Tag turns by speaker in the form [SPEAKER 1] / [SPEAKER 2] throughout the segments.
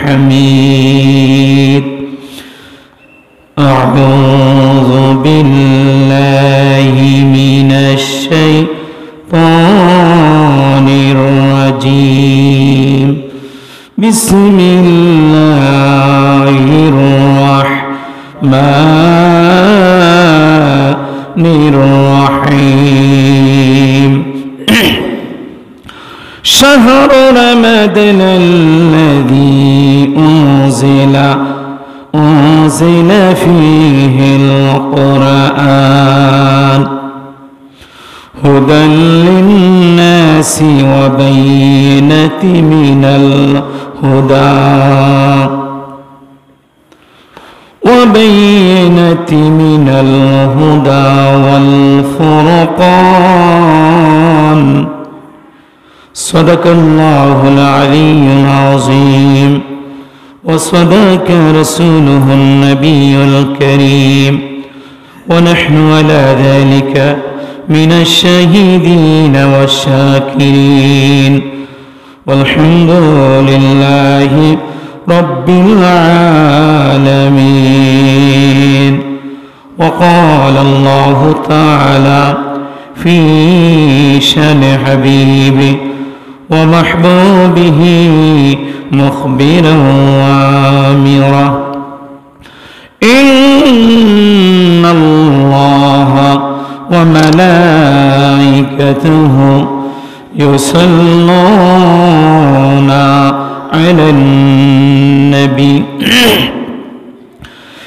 [SPEAKER 1] حميد أعوذ بالله من الشيطان الرجيم بسم الله الرحمن الرحيم شهر رمضان الذي أنزل فيه القرآن هدى للناس وبينة من الهدى والفرقان صدق الله العلي العظيم وصدق رسوله النبي الكريم ونحن على ذلك من الشاهدين والشاكرين والحمد لله رب العالمين. وقال الله تعالى في شأن حبيبه ومحبوبه مخبرا وآمرا إن الله وملائكته يصلون على النبي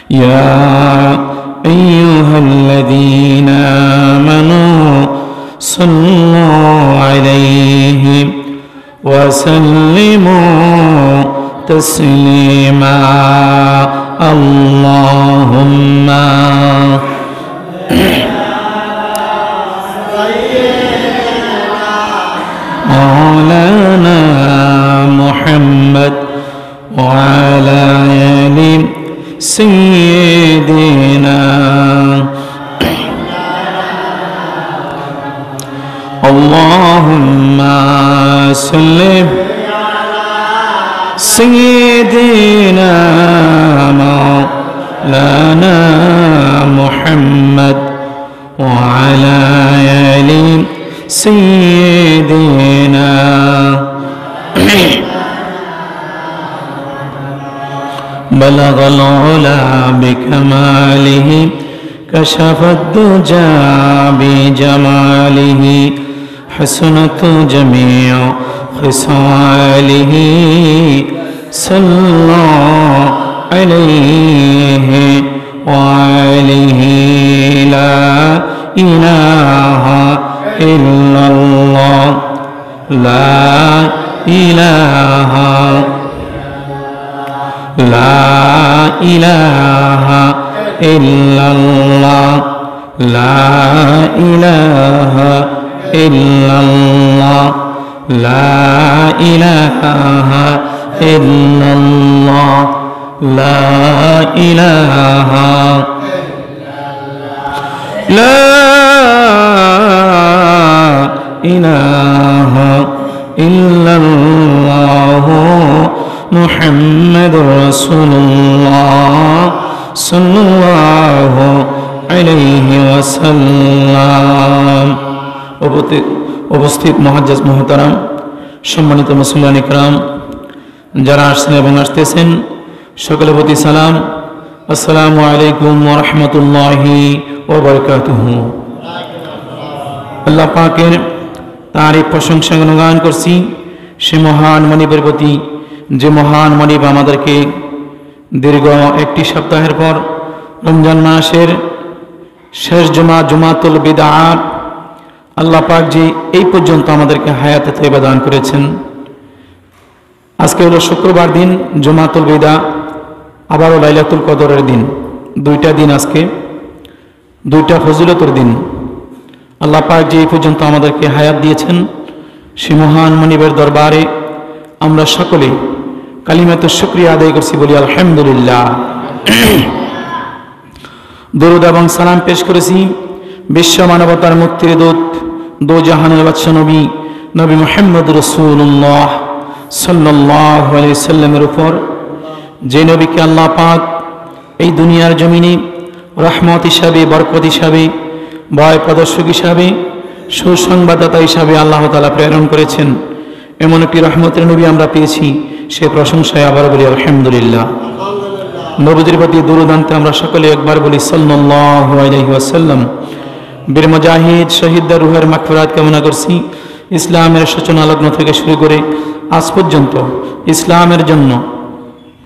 [SPEAKER 1] يا أيها الذين آمنوا صلوا عليه وسلموا تسليما اللهم مولانا محمد وعلى آل سيدنا اللهم صل سيدنا مولانا محمد وعلى آل سيدنا بلغ العلا بكماله كشف الدجى بجماله حسنت جميع خصاله صلى عليه وآله لا إله إلا الله لا إله إلا الله لا إله إلا الله لا إله إلا الله لا إله إلا الله محمد رسول الله صلى الله عليه وسلم উপস্থিত মুআজ্জাজ মুহতারাম সম্মানিত মুসলিয়ান ইকরাম যারা আসছেন এবং আসতেছেন সকলের প্রতি সালাম আসসালামু আলাইকুম ওয়া রাহমাতুল্লাহি ওয়া বারাকাতুহু। আল্লাহ পাকের তারিফ প্রশংসা গুণগান করছি সে মহান মানিবের প্রতি যে মহান মানিব আমাদেরকে দীর্ঘ একটি সপ্তাহের পর রমজান মাসের শেষ জুমাতুল বিদআত আল্লাহ পাক যে এই পর্যন্ত আমাদেরকে হায়াতে তয়্যবা দান করেছেন। আজকে হলো শুক্রবার দিন জুমাতুল বিদা, আবারও লাইলাতুল কদরের দিন, দুইটা দিন, আজকে দুইটা ফজিলতের দিন। আল্লাহ পাক যে এই পর্যন্ত আমাদেরকে হায়াত দিয়েছেন সে মহান মানিবের দরবারে আমরা সকলে কালিমাতু শুকরিয়া আদায় করছি, বলি আলহামদুলিল্লাহ। দরুদ এবং সালাম পেশ করেছি বিশ্ব মানবতার মুক্তির দূত দো জাহানের বাদশা নবী মুহাম্মদ রাসূলুল্লাহ সাল্লাল্লাহু আলাইহি সাল্লামের উপর, যে নবীকে আল্লাহ পাক এই দুনিয়ার জমিনে রহমত হিসাবে, বরকত হিসাবে, ভয় প্রদর্শক হিসাবে, সুসংবাদদাতা হিসাবে আল্লাহ তাআলা প্রেরণ করেছেন, এমন একটি রহমতের নবী আমরা পেয়েছি। সে প্রশংসায় আবার বলি আলহামদুলিল্লাহ। নবীদের প্রতি দুরূদ আনতে আমরা সকলে একবার বলি সাল্লাল্লাহু আলাইহি ওয়াসাল্লাম। বীর মুজাহিদ শহীদদের রুহের মাগফিরাত কামনা করছি। ইসলামের সূচনা লগ্ন থেকে শুরু করে আজ পর্যন্ত ইসলামের জন্য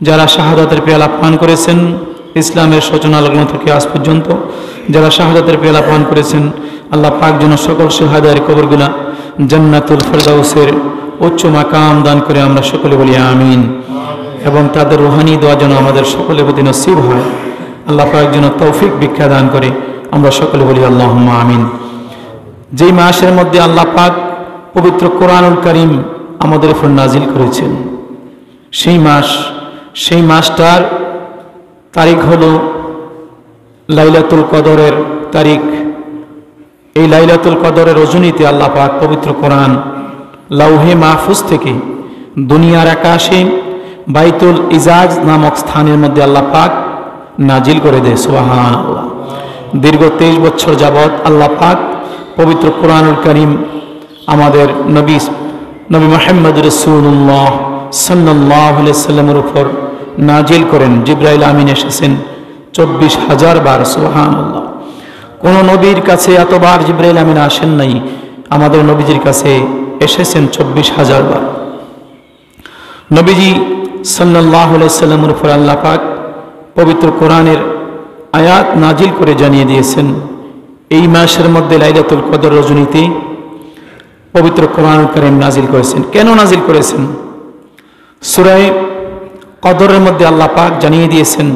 [SPEAKER 1] যারা শাহাদাতের পেয়ালা পান করেছেন, ইসলামের সূচনা লগ্ন থেকে আজ পর্যন্ত যারা শাহাদাতের পেয়ালা পান করেছেন, আল্লাহ পাক যেন সকল শাহাদার কবরগুলা জান্নাতুল ফেরদাউসের উচ্চ মাকাম দান করে আমরা সকলে বলি আমিন। এবং তাদের রুহানি দোয়া যেন আমাদের সকলের প্রতি নসিব হয়। আল্লাহ পাক যেন তৌফিক ভিক্ষা দান করে আমরা সকলে বলি আল্লাহুম্মা আমিন। যেই মাসের মধ্যে আল্লাহ পাক পবিত্র কোরআনুল কারীম আমাদের উপর নাজিল করেছেন, সেই মাসটার তারিখ হলো লাইলাতুল কদরের তারিখ। এই লাইলাতুল কদরের রজনীতে আল্লাহ পাক পবিত্র কোরআন লাউহে মাহফুজ থেকে দুনিয়ার আকাশে বাইতুল ইজাজ নামক স্থানের মধ্যে আল্লাহ পাক নাজিল করে দেয়। সুবহানাল্লাহ। দীর্ঘ 23 বছর যাবৎ আল্লাহ পাক পবিত্র কোরআনুল কারীম আমাদের নবী মুহাম্মদ রাসূলুল্লাহ সাল্লাল্লাহু আলাইহি সাল্লামের উপর নাজিল করেন। জিবরাইল আমিন এসেছেন 24,000 বার। সুবহানাল্লাহ। কোন নবীর কাছে এতবার জিবরাইল আমিন আসেন নাই, আমাদের নবীজির কাছে এসেছেন 24,000 বার। নবীজি সাল্লাল্লাহু আলাইহি সাল্লামের উপর আল্লাহ পাক পবিত্র কোরআনের আয়াত নাজিল করে জানিয়ে দিয়েছেন এই মাসের মধ্যে লাইলাতুল কদর রজনীতে পবিত্র কোরআনুল কারীম নাজিল করেছেন। কেন নাজিল করেছেন? সূরা কদরের মধ্যে আল্লাহ পাক জানিয়ে দিয়েছেন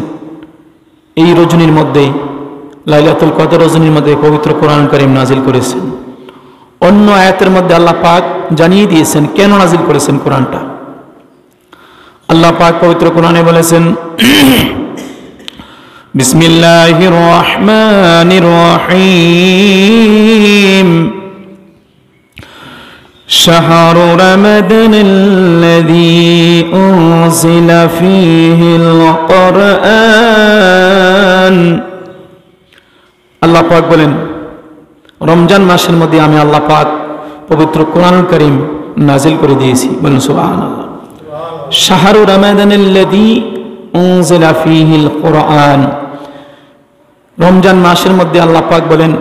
[SPEAKER 1] এই রজনীর মধ্যে, লাইলাতুল কদর রজনীর মধ্যে পবিত্র কোরআনুল কারীম নাজিল করেছেন। অন্য আয়াতের মধ্যে আল্লাহ পাক জানিয়ে দিয়েছেন কেন নাজিল করেছেন কোরআনটা। আল্লাহ পাক পবিত্র কোরআনে বলেছেন বিসমিল্লাহির রহমানির রহিম শাহরু রমাদানাল্লাযী উনজিলা ফীহিল কুরআন। আল্লাহ পাক বলেন রমজান মাসের মধ্যে আমি আল্লাহ পাক পবিত্র কোরআনুল কারীম নাজিল করে দিয়েছি। বলেন সুবহানাল্লাহ। শাহরু রমাদানাল্লাযী উনজিলা ফীহিল কুরআন, রমজান মাসের মধ্যে আল্লাহ পাক বলেন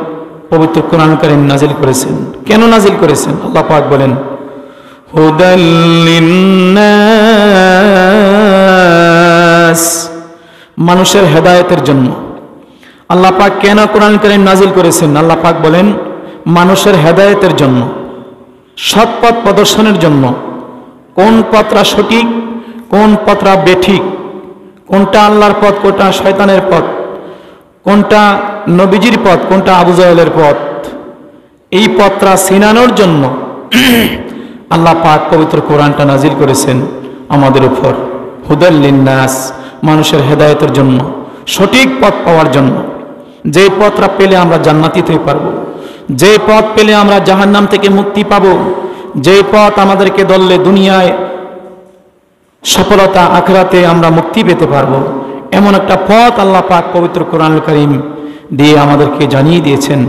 [SPEAKER 1] পবিত্র কোরআনুল কারীম নাজিল করেছেন। কেন নাজিল করেছেন? আল্লাহ পাক বলেন হুদাল লিন্নাস, মানুষের হেদায়েতের জন্য। আল্লাহ পাক কেন কোরআনুল কারীম নাজিল করেছেন? আল্লাহ পাক বলেন মানুষের হেদায়েতের জন্য, সৎ পথ প্রদর্শনের জন্য। কোন পথটা সঠিক, কোন পথটা বেঠিক, কোনটা আল্লাহর পথ, কোনটা শয়তানের পথ, কোনটা নবীজির পথ, কোনটা আবু জাহেলের পথ, এই পথটা চিনানোর জন্য আল্লাহ পাক পবিত্র কোরআনটা নাজিল করেছেন আমাদের উপর। হুদাল লিন্নাস, মানুষের হেদায়েতের জন্য, সঠিক পথ পাওয়ার জন্য। যে পথটা পেলে আমরা জান্নাতি হতে পারবো, যে পথ পেলে আমরা জাহান্নাম থেকে মুক্তি পাবো, যে পথ আমাদেরকে ধরলে দুনিয়ায় সফলতা, আখিরাতে আমরা মুক্তি পেতে পারবো, এমন একটা পথ আল্লাহ পাক পবিত্র কোরআনুল কারীম দিয়ে আমাদেরকে জানিয়ে দিয়েছেন।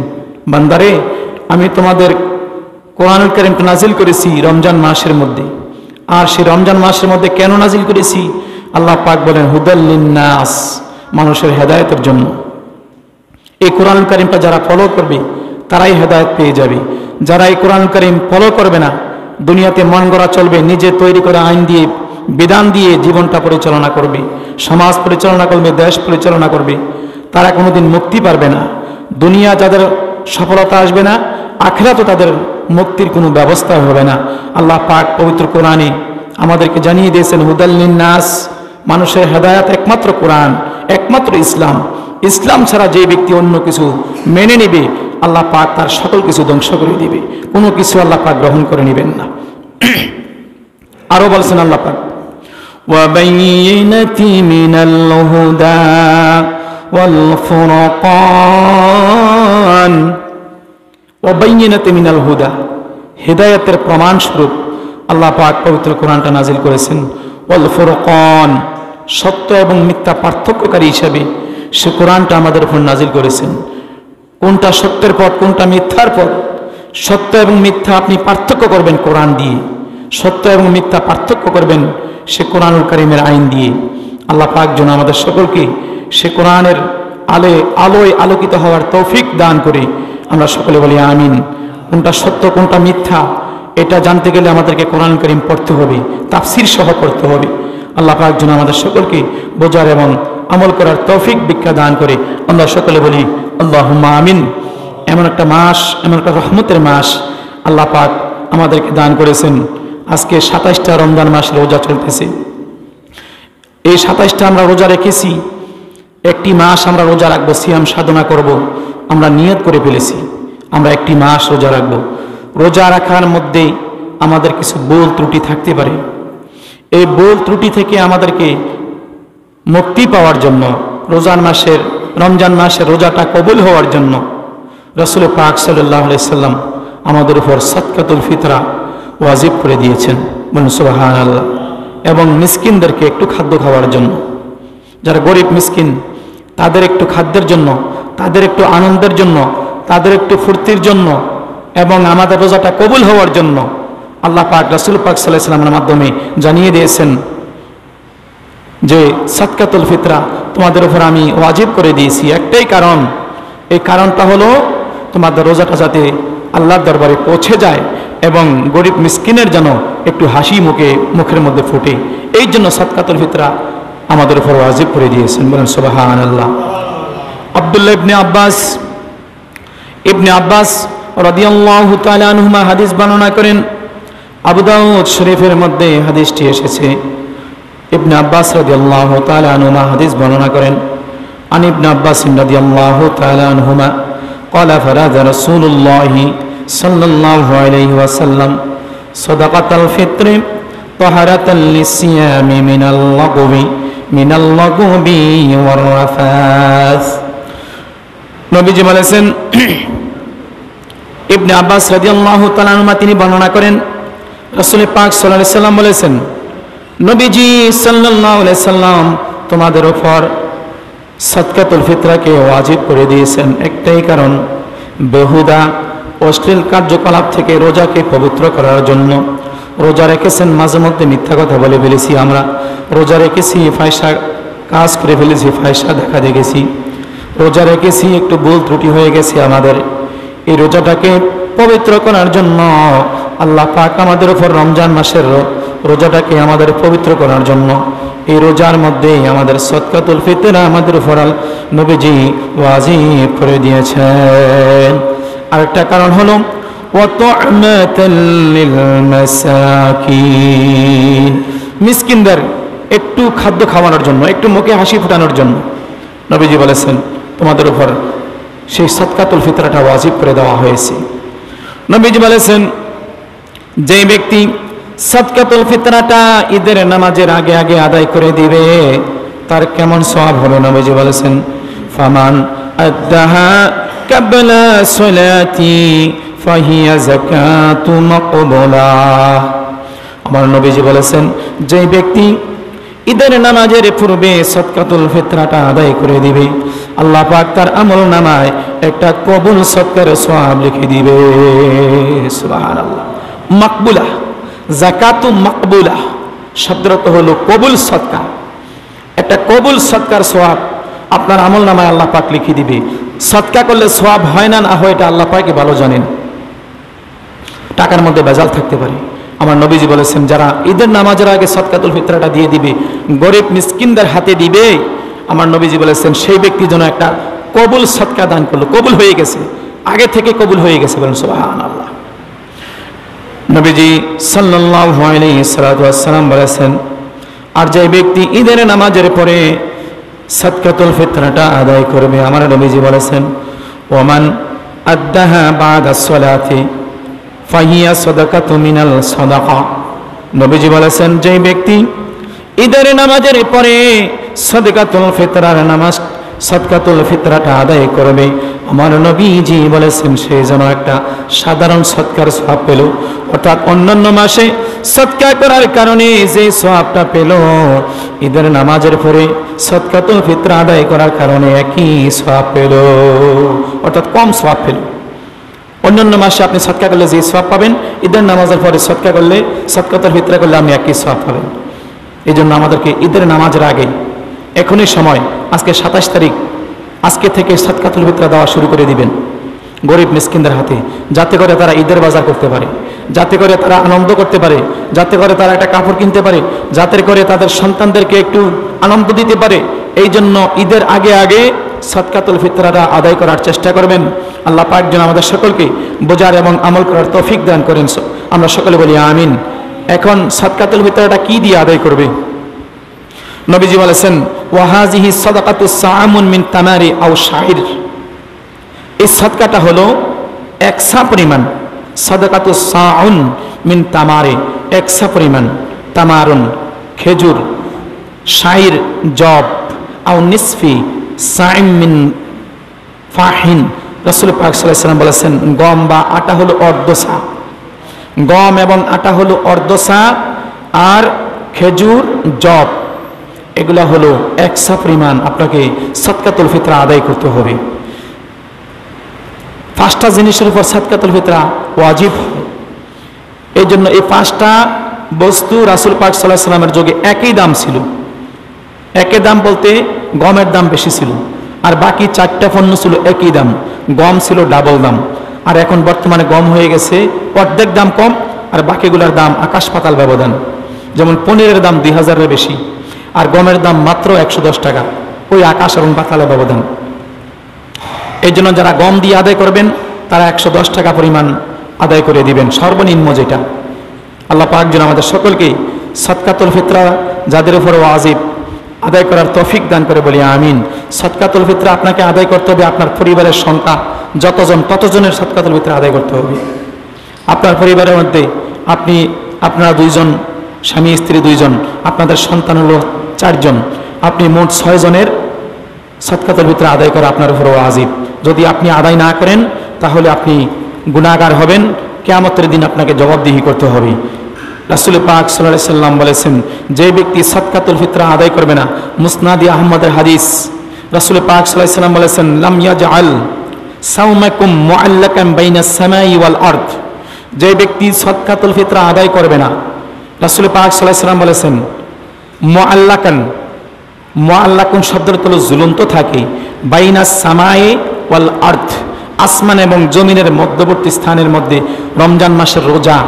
[SPEAKER 1] বান্দারে, আমি তোমাদের কোরআনুল কারীমকে নাজিল করেছি রমজান মাসের মধ্যে। আর সেই রমজান মাসের মধ্যে কেন নাজিল করেছি? আল্লাহ পাক বলেন হুদাল লিন্নাস, মানুষের হেদায়েতের জন্য। এই কোরআনুল কারীমটা যারা ফলো করবে তারাই হেদায়েত পেয়ে যাবে। যারা এই কোরআনুল কারীম ফলো করবে না, দুনিয়াতে মন গড়া চলবে, নিজে তৈরি করা আইন দিয়ে, বিধান দিয়ে জীবনটা পরিচালনা করবে, সমাজ পরিচালনা করবে, দেশ পরিচালনা করবে, তারা কোনোদিন মুক্তি পারবে না। দুনিয়া যাদের সফলতা আসবে না, আখিরাতে তাদের মুক্তির কোনো ব্যবস্থা হবে না। আল্লাহ পাক পবিত্র কোরআনে আমাদেরকে জানিয়ে দিয়েছেন হুদাল লিন্নাস, মানুষের হেদায়েত একমাত্র কোরআন, একমাত্র ইসলাম। ইসলাম ছাড়া যে ব্যক্তি অন্য কিছু মেনে নেবে, আল্লাহ পাক তার সকল কিছু ধ্বংস করে দিবে, কোনো কিছু আল্লাহ পাক গ্রহণ করে নেবেন না। আরো বলছেন আল্লাহ পাক ওয়াবাইনাতি মিনাল হুদা ওয়াল ফুরকান। ওয়াবাইনাতি মিনাল হুদা, হেদায়েতের প্রমাণ স্বরূপ আল্লাহ পাক পবিত্র কোরআনটা নাজিল করেছেন। ওয়াল ফুরকান, সত্য এবং মিথ্যা পার্থক্যকারী হিসাবে সে কোরআনটা আমাদের উপর নাজিল করেছেন। কোনটা সত্যের পথ, কোনটা মিথ্যার পথ, সত্য এবং মিথ্যা আপনি পার্থক্য করবেন কোরআন দিয়ে, সত্য এবং মিথ্যা পার্থক্য করবেন সে কোরআনুল কারীমের আইন দিয়ে। আল্লাহ পাক যেন আমাদের সকলকে সে কোরআনের আলোয় আলোকিত হওয়ার তৌফিক দান করে। আমরা সকলে বলি আমিন। কোনটা সত্য কোনটা মিথ্যা এটা জানতে গেলে আমাদেরকে কোরআন কারীম পড়তে হবে, তাফসীর সহ পড়তে হবে। আল্লাহ পাক যেন আমাদের সকলকে বোঝার এবং আমল করার তৌফিক ভিক্ষা দান করে। আমরা সকলে বলি আল্লাহুম্মা আমিন। এমন একটা মাস, এমন একটা রহমতের মাস আল্লাহ পাক আমাদেরকে দান করেছেন। আজকে 27টা রমজান মাস রোজা চলতেছে। এই 27টা আমরা রোজা রেখেছি। একটি মাস আমরা রোজা রাখবো, সিয়াম সাধনা করব। আমরা নিয়ত করে ফেলেছি আমরা একটি মাস রোজা রাখবো। রোজা রাখার মধ্যে আমাদের কিছু ভুল ত্রুটি থাকতে পারে। এই ভুল ত্রুটি থেকে আমাদেরকে মুক্তি পাওয়ার জন্য, রমজান মাসের রোজাটা কবুল হওয়ার জন্য রাসূল পাক সাল্লাল্লাহু আলাইহি সাল্লাম আমাদের উপর সাদকাতুল ফিতরা ওয়াজিব করে দিয়েছেন। বলুন সুবহানাল্লাহ। এবং মিসকিনদেরকে একটু খাদ্য খাওয়ার জন্য, যারা গরিব মিসকিন তাদের একটু খাদ্যের জন্য, তাদের একটু আনন্দের জন্য, তাদের একটু ফুর্তির জন্য এবং আমাদের রোজাটা কবুল হওয়ার জন্য আল্লাহ পাক রাসূল পাক সাল্লাল্লাহু আলাইহি সাল্লামের মাধ্যমে জানিয়ে দিয়েছেন যে সাদকাতুল ফিতরা তোমাদের উপর আমি ওয়াজিব করে দিয়েছি। একটাই কারণ, এই কারণটা হলো তোমাদের রোজাটা যাতে আল্লাহর দরবারে পৌঁছে যায় এবং গরিব মিসকিনের যেন একটু হাসি মুখের মধ্যে ফুটে, এই জন্য সাদকাতুল ফিতরা আমাদের উপর ওয়াজিব করে দিয়েছেন। বলেন সুবহানাল্লাহ। আব্দুল্লাহ ইবনে আব্বাস রাদিয়াল্লাহু তাআলা আনহুমা হাদিস বর্ণনা করেন। আবু দাউদ শরীফের মধ্যে হাদিসটি এসেছে। ইবনে আব্বাস রাদিয়াল্লাহু তাআলা আনহুমা হাদিস বর্ণনা করেন। আন ইবনে আব্বাস রাদিয়াল্লাহু তাআলা আনহুমা قال فرض رسول الله صلى الله عليه وسلم صدقة الفطر طهرة للصيام من اللغو والرفاث। নবীজি বলেছেন, ইবনে আব্বাস রাদিয়াল্লাহু তাআলা আনহুমা তিনি বর্ণনা করেন রাসূল পাক সাল্লাল্লাহু আলাইহি সাল্লাম বলেছেন, নবীজি সাল্লাল্লাহু আলাইহি সাল্লাম তোমাদের উপর সাদকাতুল ফিতরাকে ওয়াজিব করে দিয়েছেন। একটাই কারণ, বেহুদা অশ্লীল কার্যকলাপ থেকে রোজাকে পবিত্র করার জন্য। রোজা রেখেছেন, মাঝে মধ্যে মিথ্যা কথা বলে ফেলেছি আমরা, রোজা রেখেছি ফায়সা কাজ করে ফেলেছি, ফায়সা দেখা দেখেছি, রোজা রেখেছি একটু ভুল ত্রুটি হয়ে গেছে আমাদের। এই রোজাটাকে পবিত্র করার জন্য আল্লাহ পাক আমাদের উপর রমজান মাসের রোজাটাকে আমাদের পবিত্র করার জন্য এই রোজার মধ্যে আমাদের সাদকাতুল ফিতরা আমাদের উপর নবীজি ওয়াজিব করে দিয়েছেন। আরেকটা কারণ হলো ওয়াতু'মাতাল লিল মাসাকিন, মিসকিনদের একটু খাদ্য খাওয়ানোর জন্য, একটু মুখে হাসি ফোটানোর জন্য নবীজি বলেছেন তোমাদের উপর সেই সাদকাতুল ফিতরাটা ওয়াজিব করে দেওয়া হয়েছে। নবীজি বলেছেন যে ব্যক্তি সাদকাতুল ফিতরাটা ঈদের নামাজের আগে আগে আদায় করে দিবে তার কেমন সওয়াব হবে। নবীজি বলেছেন ফামান আদাহা ক্বাবলা সালাতি ফাহিয়া যাকাতু মাকবুলা। আমার নবীজি বলেছেন যে ব্যক্তি ঈদের নামাজের পূর্বে সাদকাতুল ফিতরাটা আদায় করে দিবে আল্লাহ পাক তার আমল নামায় একটা কবুল সৎকার সওয়াব লিখে দিবে। সুবহানাল্লাহ। মাকবুলা, যাকাতু মাকবুলা শব্দটা হলো কবুল সৎকার। একটা কবুল সৎকার সওয়াব আপনার আমল নামায় আল্লাহ পাক লিখে দিবে। সৎকা করলে সওয়াব হয় না না হয় এটা আল্লাহ পাকই ভালো জানেন। টাকার মধ্যে ভেজাল থাকতে পারে। আমার নবীজি বলেছেন যারা ঈদের নামাজের আগে সাদকাতুল ফিতরাটা দিয়ে দিবে, গরিব মিসকিনদের হাতে দিবে, আমার নবীজি বলেছেন সেই ব্যক্তি যেন একটা কবুল সৎকা দান করলো, কবুল হয়ে গেছে, আগে থেকে কবুল হয়ে গেছে। বলেন সুবহানাল্লাহ। নবীজি সাল্লাল্লাহু আলাইহি ওয়াসাল্লাম বলেছেন আর যে ব্যক্তি ঈদের নামাজের পরে সাদকাতুল ফিতরাটা আদায় করবে, আমার নবীজি বলেছেন ওমান আদাহা বাদাস সালাতি ফাহিয়া সাদাকাতু মিনাল সাদাকা। নবীজি বলেছেন যে ব্যক্তি ঈদের নামাজের পরে সাদকাতুল ফিতরার নামাজ সদকাতুল ফিতরাটা আদায় করবে, আমার নবীজি বলেছেন সে যেন একটা সাধারণ সৎকার সওয়াব পেল। অর্থাৎ অন্যান্য মাসে সদকা করার কারণে যে সওয়াবটা পেল, ঈদের নামাজের পরে সদকাতুল ফিতরা আদায় করার কারণে একই সওয়াব পেল, অর্থাৎ কম সওয়াব পেল। অন্যান্য মাসে আপনি সদকা করলে যে সওয়াব পাবেন, ঈদের নামাজের পরে সদকা করলে, সদকাতুল ফিতরা করলে আপনি একই সওয়াব পাবেন। এই জন্য আমাদেরকে ঈদের নামাজের আগে, এখনই সময়, আজকে 27 তারিখ, আজকে থেকে সদকাতুল ফিতরা দেওয়া শুরু করে দিবেন গরিব মিসকিনদের হাতে, যাতে করে তারা ঈদের বাজার করতে পারে, যাতে করে তারা আনন্দ করতে পারে, যাতে করে তারা একটা কাপড় কিনতে পারে, যাতে করে তাদের সন্তানদেরকে একটু আনন্দ দিতে পারে। এই জন্য ঈদের আগে আগে সদকাতুল ফিতরাটা আদায় করার চেষ্টা করবেন। আল্লাহ পাক যেন আমাদের সকলকে বোঝার এবং আমল করার তৌফিক দান করেন। আমরা সকলে বলি আমিন। এখন সদকাতুল ফিতরাটা কি দিয়ে আদায় করবে? নবীজি বলেছেন, ওয়াহাজিহি সাদাকাতুস সাআমুন মিন তামারি আও শাইর। এই সদকাটা হলো একসা পরিমাণ, সাদাকাতুস সাউন মিন তামারে, একসা পরিমাণ, তামারুন খেজুর, শাইর জব, আও নিসফি সাইম মিন ফাহিন। রাসূল পাক সাল্লাল্লাহু আলাইহি ওয়াসাল্লাম বলেছেন, গম বা আটা হলো অর্ধসা, গম এবং আটা হলো অর্ধসা, আর খেজুর জব এগুলা হলো একসা পরিমাণ আপনাকে সদকাতুল ফিতরা আদায় করতে হবে। 5টা জিনিসের উপর সদকাতুল ফিতরা ওয়াজিব। এই জন্য এই 5টা বস্তু রাসূল পাক সাল্লাল্লাহু আলাইহি ওয়াসাল্লামের যুগে একই দাম ছিল। একই দাম বলতে গমের দাম বেশি ছিল, আর বাকি 4টা পণ্য ছিল একই দাম। গম ছিল ডাবল দাম, আর এখন বর্তমানে গম হয়ে গেছে অর্ধেক দাম কম, আর বাকিগুলোর দাম আকাশ পাতাল ব্যবধান। যেমন পনিরের দাম 2000-এর বেশি, আর গমের দাম মাত্র 110 টাকা, ওই আকাশ এবং পাতালের ব্যবধান। এই জন্য যারা গম দিয়ে আদায় করবেন তারা 110 টাকা পরিমাণ আদায় করে দিবেন, সর্বনিম্ন যেটা। আল্লাহ পাক যেন আমাদের সকলকে সদকাতুল ফিতরা যাদের উপর ওয়াজিব আদায় করার তৌফিক দান করে, বলি আমিন। সদকাতুল ফিতরা আপনাকে আদায় করতে হবে, আপনার পরিবারের সংখ্যা যতজন ততজনের সদকাতুল ফিতরা আদায় করতে হবে। আপনার পরিবারের মধ্যে আপনারা 2 জন, স্বামী স্ত্রী 2 জন, আপনাদের সন্তান হলো 4 জন, আপনি মোট 6 জনের সদকাতুল ফিতরা আদায় করা আপনার উপর ওয়াজিব। যদি আপনি আদায় না করেন তাহলে আপনি গুনাহগার হবেন, কিয়ামতের দিন আপনাকে জবাবদিহি করতে হবে। রাসূল পাক সাল্লাল্লাহু আলাইহি সাল্লাম বলেছেন, যে ব্যক্তি সদকাতুল ফিতরা আদায় করবে না, মুসনাদ আহমদের হাদিস, রাসূল পাক সাল্লাল্লাহু আলাইহি সাল্লাম বলেছেন, লাম ইয়াজআল সাওমাকুম মুআল্লাকান বাইনাস সামাই ওয়াল আরদ। যে ব্যক্তি সদকাতুল ফিতরা আদায় করবে না, রাসূল পাক সাল্লাল্লাহু আলাইহি সাল্লাম বলেছেন, মুআল্লাকান, মুআল্লাকুন শব্দটা হলো ঝুলন্ত থাকে, বাইনাস সামাই ওয়াল আরদ, আসমান এবং জমিনের মধ্যবর্তী স্থানের মধ্যে রমজান মাসের রোজা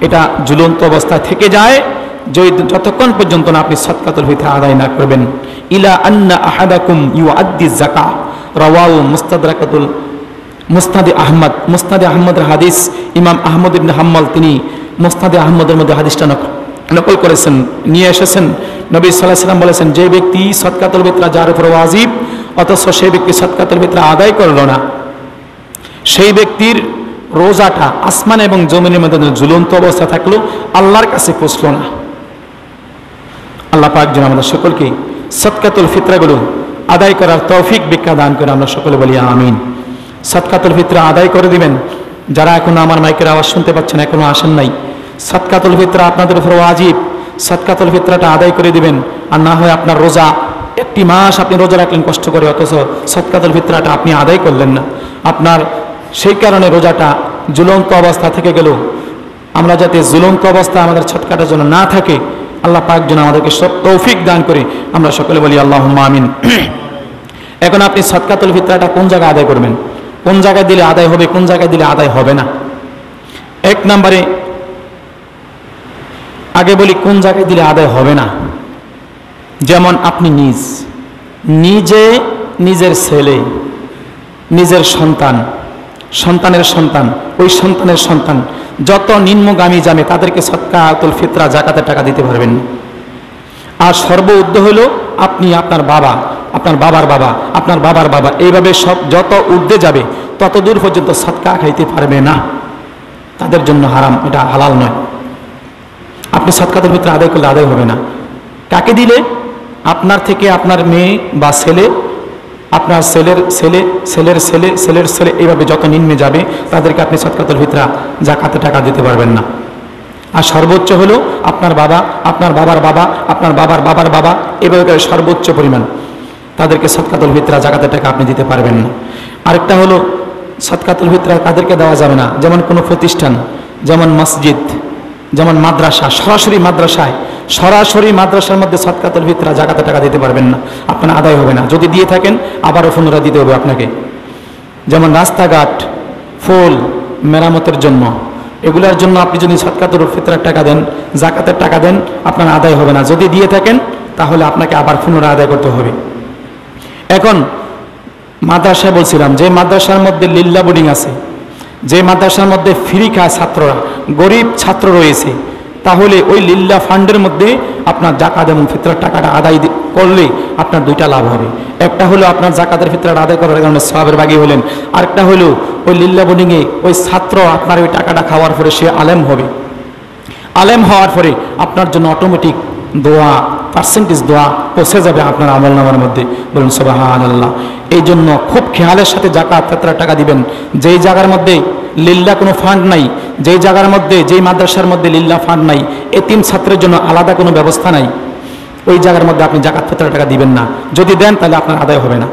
[SPEAKER 1] এটা ঝুলন্ত অবস্থায় থেকে যায় যতক্ষণ পর্যন্ত না আপনি সদকাতুল ফিতরা আদায় না করবেন। ইলা আন্না আহাদাকুম ইউআদ্দি যাকাত, রাওয়াহু মুসনাদে আহমদের হাদিস। ইমাম আহমদ ইবনে হাম্বল তিনি মুসনাদে আহমদের মধ্যে হাদিসটা নকল করেছেন, নিয়ে এসেছেন। নবী সাল্লাল্লাহু আলাইহি সাল্লাম বলেছেন, যে ব্যক্তি সদকাতুল ফিতরা যার উপর ওয়াজিব অথচ সেই ব্যক্তি সদকাতুল ফিতরা আদায় করল না, সেই ব্যক্তির রোজাটা আসমান এবং জমিনের মধ্যে ঝুলন্ত অবস্থা থাকলো, আল্লাহর কাছে পৌঁছলো না। আল্লাহ পাক যেন আমাদের সকলকে সদকাতুল ফিতরাগুলো আদায় করার তৌফিক ভিক্ষা দান করে, আমরা সকলে বলি আমিন। সদকাতুল ফিতরা আদায় করে দিবেন। যারা এখনো আমার মাইকের আওয়াজ শুনতে পাচ্ছেন, এখনো আসেন নাই, সদকাতুল ফিতরা আপনাদের উপর ওয়াজিব, সদকাতুল ফিতরাটা আদায় করে দিবেন। আর না হয় আপনার রোজা 1 মাস আপনি রোজা রাখলেন কষ্ট করে, অথচ সদকাতুল ফিতরাটা আপনি আদায় করলেন না, আপনার সেই কারণে রোজাটা ঝুলন্ত অবস্থা থেকে গেল। আমরা যাতে ঝুলন্ত অবস্থা আমাদের সদকাটার জন্য না থাকে, আল্লাহ পাক যেন আমাদেরকে সব তৌফিক দান করে, আমরা সকলে বলি আল্লাহুম্মা আমিন। এখন আপনি সদকাতুল ফিতরাটা কোন জায়গায় আদায় করবেন, কোন জায়গায় দিলে আদায় হবে, কোন জায়গায় দিলে আদায় হবে না। 1 নম্বরে আগে বলি কোন জায়গায় দিলে আদায় হবে না। যেমন আপনি নিজে নিজের ছেলে, নিজের সন্তানের সন্তান, ওই সন্তানের সন্তান যত নিম্নগামী যাবে তাদেরকে সদকাতুল ফিতরা যাকাতের টাকা দিতে পারবেন। আর সর্বোচ্চ হলো আপনি আপনার বাবা, আপনার বাবার বাবা, আপনার বাবার বাবা, এইভাবে সব যত ঊর্ধ্বে যাবে তত দূর পর্যন্ত সদকা খাইতে পারবে না, তাদের জন্য হারাম, এটা হালাল নয়। আপনি সদকাতুল ফিতরা আদায় করলে আদায় হবে না। কাকে দিলে? আপনার থেকে আপনার মেয়ে বা ছেলে আপনার ছেলের ছেলে, ছেলের ছেলে, ছেলের ছেলে, এইভাবে যত নিম্নে যাবে তাদেরকে আপনি সদকাতুল ফিতরা জাকাতে টাকা দিতে পারবেন না। আর সর্বোচ্চ হলো আপনার বাবা, আপনার বাবার বাবা, আপনার বাবার বাবার বাবা, এভাবে করে সর্বোচ্চ পরিমাণ তাদেরকে সদকাতুল ফিতরা জাকাতের টাকা আপনি দিতে পারবেন না। আরেকটা হলো সদকাতুল ফিতরা তাদেরকে দেওয়া যাবে না, যেমন কোনো প্রতিষ্ঠান, যেমন মসজিদ, যেমন মাদ্রাসা, সরাসরি মাদ্রাসার মধ্যে সদকাতুল ফিতরা জাকাতের টাকা দিতে পারবেন না, আপনার আদায় হবে না। যদি দিয়ে থাকেন আবারও পুনরায় দিতে হবে আপনাকে। যেমন রাস্তাঘাট, ফুল মেরামতের জন্য, এগুলোর জন্য আপনি যদি সদকাতুল ফিতরার টাকা দেন, জাকাতের টাকা দেন, আপনার আদায় হবে না। যদি দিয়ে থাকেন তাহলে আপনাকে আবার পুনরায় আদায় করতে হবে। এখন মাদ্রাসা বলছিলাম, যে মাদ্রাসার মধ্যে লিল্লা বোর্ডিং আছে, যে মাদ্রাসার মধ্যে ফ্রি খায় ছাত্ররা, গরিব ছাত্র রয়েছে, তাহলে ওই লিল্লা ফান্ডের মধ্যে আপনার জাকাত এবং ফিতরার টাকাটা আদায় করলে আপনার দুইটা লাভ হবে। একটা হলো আপনার জাকাতের ফিতরাটা আদায় করার কারণে সওয়াবের ভাগী হলেন, আরেকটা হলো ওই লিল্লা বোর্ডিংয়ে ওই ছাত্র আপনার ওই টাকাটা খাওয়ার পরে সে আলেম হবে। আলেম হওয়ার পরে আপনার জন্য অটোমেটিক দোয়া, পার্সেন্টেজ দোয়া পৌঁছে যাবে আপনার আমলনামার মধ্যে। বলুন সুবহানাল্লাহ। এই জন্য খুব খেয়ালের সাথে জাকাত ফিতরার টাকা দিবেন। যেই জায়গার মধ্যে লিল্লা কোনো ফান্ড নাই, যেই জায়গার মধ্যে, যেই মাদ্রাসার মধ্যে লিল্লা ফান্ড নাই, এতিম ছাত্রের জন্য আলাদা কোনো ব্যবস্থা নাই, ওই জায়গার মধ্যে আপনি জাকাত ফিতরার টাকা দিবেন না। যদি দেন তাহলে আপনার আদায় হবে না।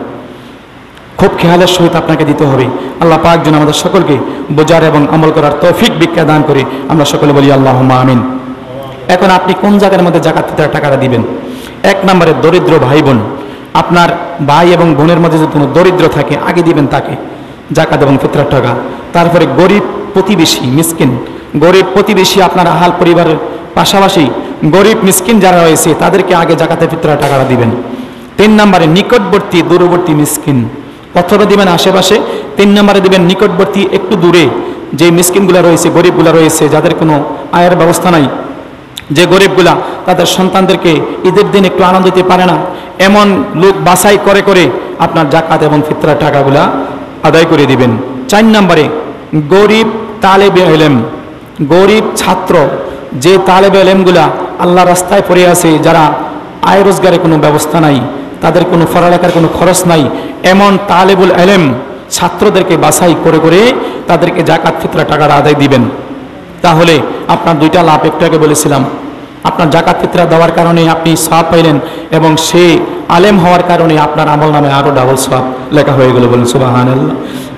[SPEAKER 1] খুব খেয়ালের সহিত আপনাকে দিতে হবে। আল্লাহ পাক যেন আমাদের সকলকে বোঝার এবং আমল করার তৌফিক ভিক্ষা দান করে। আমরা সকলে বলি আল্লাহুম্মা আমিন। এখন আপনি কোন জায়গার মধ্যে জাকাত ফিতরার টাকাটা দিবেন? এক নম্বরে দরিদ্র ভাই বোন, আপনার ভাই এবং বোনের মধ্যে যদি কোনো দরিদ্র থাকে আগে দিবেন তাকে জাকাত এবং ফিতরার টাকা। তারপরে গরিব প্রতিবেশী মিসকিন, গরিব প্রতিবেশী আপনার আহাল পরিবারের পাশাপাশি গরিব মিসকিন যারা রয়েছে তাদেরকে আগে জাকাতে ফিতরার টাকাটা দিবেন। 3 নম্বরে নিকটবর্তী দূরবর্তী মিসকিন, অথবা দিবেন আশেপাশে। 3 নম্বরে দিবেন নিকটবর্তী একটু দূরে যে মিসকিনগুলো রয়েছে, গরিবগুলো রয়েছে, যাদের কোনো আয়ের ব্যবস্থা নাই, যে গরিবগুলা তাদের সন্তানদেরকে ঈদের দিন একটু আনন্দ দিতে পারে না, এমন লোক বাছাই করে করে আপনার জাকাত এবং ফিতরার টাকাগুলা আদায় করে দিবেন। 4 নম্বরে গরিব তালেবে ইলম, গরিব ছাত্র, যে তালেবে ইলমগুলা আল্লাহ রাস্তায় পড়ে আছে, যারা আয় রোজগারের কোনো ব্যবস্থা নাই, তাদের কোনো পড়ালেখার কোনো খরচ নাই, এমন তালেবুল ইলম ছাত্রদেরকে বাছাই করে করে তাদেরকে জাকাত ফিতরার টাকাটা আদায় দিবেন। তাহলে আপনার দুইটা লাভ, একটু আগে বলেছিলাম, আপনার জাকাত ফিতরা দেওয়ার কারণে আপনি সওয়াব পাইলেন এবং সে আলেম হওয়ার কারণে আপনার আমল নামে আরও ডাবল সওয়াব লেখা হয়ে গেল। বলুন সুবহানাল্লাহ।